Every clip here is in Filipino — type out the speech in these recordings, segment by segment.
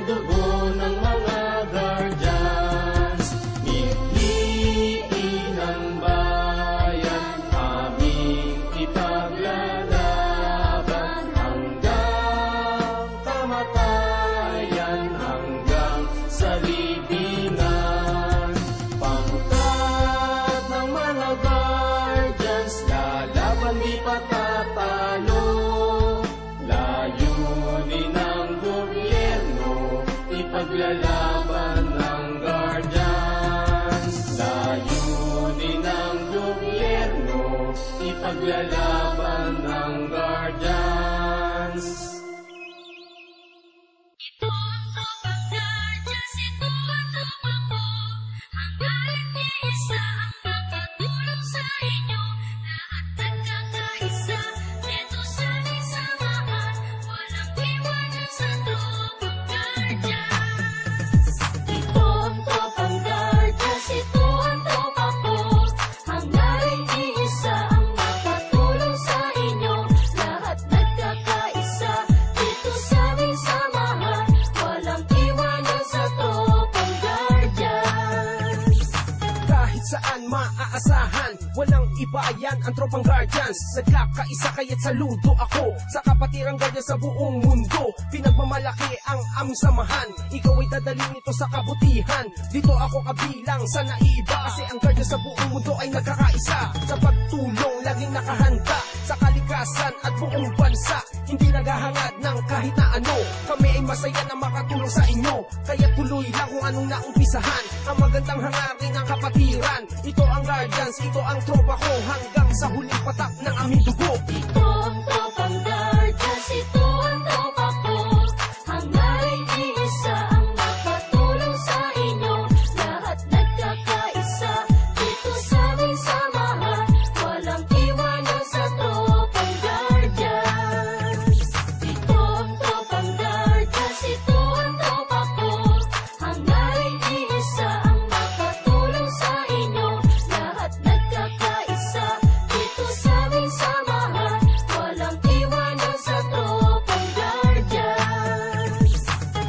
dugo ng mga guardians. Mitliin ng bayan, aming ipaglalaban hanggang kamatayan, hanggang sa libingan. Pangkat ng mga guardians, lalaban di patatalo. Layunin ng gobyerno, ipaglalaban ng guardians. Layunin ng gobyerno, ipaglalaban ng guardians. Ito ang tropang guardians, ito ang tropa ko. Hangga't iisa ang makatulong sa inyo. Lahat nagkakaisa, dito sa aming samahan. Walang iwanan sa tropang guardians. Ito ang tropang guardians, ito ang tropa ko. Hangga't iisa ang makatulong sa inyo. Lahat nagkakaisa, dito sa aming samahan. Walang iwanan sa tropang guardians. Kahit saan maaasahan, walang iba yan ang tropang guardians. Nagkakaisa kaya't saludo ako sa kapatirang guardians sa buong mundo. Pinagmamalaki ang aming samahan, ikaw ay dadalhin ito sa kabutihan. Dito ako kabilang sa naiiba, kasi ang guardians sa buong mundo ay nagkakaisa. Sa pagtulong, laging nakahanda sa kalikasan at buong bansa. Hindi naghahangad ng kahit na ano, kami ay masaya na makatulong sa inyo. Kaya tuloy lang kung anong naumpisahan, ang magandang hangarin ng kapatiran. Ito ang guardians, ito ang tropa ko, hanggang sa huling patak ng aming dugo. Ito ang tropang guardians, ito ang tropa ko. Hangga't iisa ang makatulong sa inyo. Lahat nagkakaisa, dito sa aming samahan. Walang iwanan sa tropang guardians. Ito ang tropang guardians, ito ang tropa ko. Hangga't iisa ang makatulong sa inyo. Lahat nagkakaisa, dito sa aming samahan. Walang iwanan sa tropang guardians.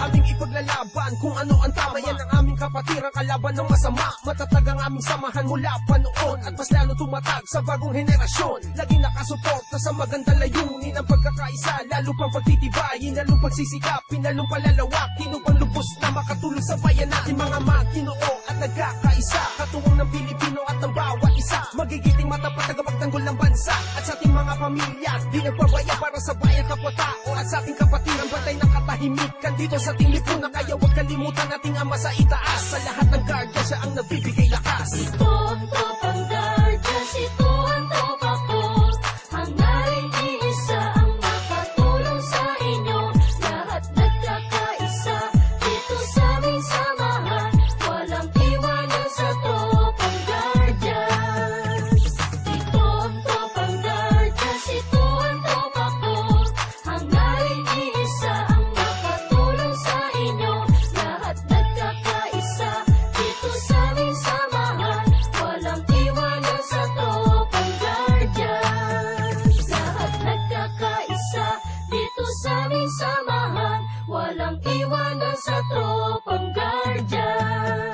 Aming ipaglalaban kung ano ang tama, yan ang aming kapatiran, kalaban ng masama. Matatag ang aming samahan mula pa noon, at mas lalo tumatag sa bagong henerasyon. Laging nakasuporta sa magandang layunin, ang pagkakaisa, lalo pang pagtitibayin, lalong pagsisikapin, lalong palalawakin upang lubos na makatulong sa bayan natin. Mga Maginoo at nagkakaisa, katuwang ng Pilipino at ng bawat isa. Magigiting matapat tagapagtanggol ng bansa, at sa ating mga pamilya di nagpabaya para sa bayan kapwa-tao. At sa ating kapatiran, bantay ng katahimikan dito sa ating lipunan. Kaya huwag kalimutan nating Ama sa itaas, sa lahat ng guardians siya ang nagbibigay lakas. Ito ang tropang guardians, ito ang tropa ko. Hangga't iisa ang makatulong sa inyo. Lahat nagkakaisa, dito sa aming samahan. Walang iwanan sa tropang guardians. Ito ang tropang guardians, ito ang tropa ko. Hangga't iisa ang makatulong sa inyo. Lahat nagkakaisa, dito sa aming samahan. Walang iwanan sa tropang guardians. Lahat nagkakaisa, dito sa aming samahan. Walang iwanan sa tropang guardians.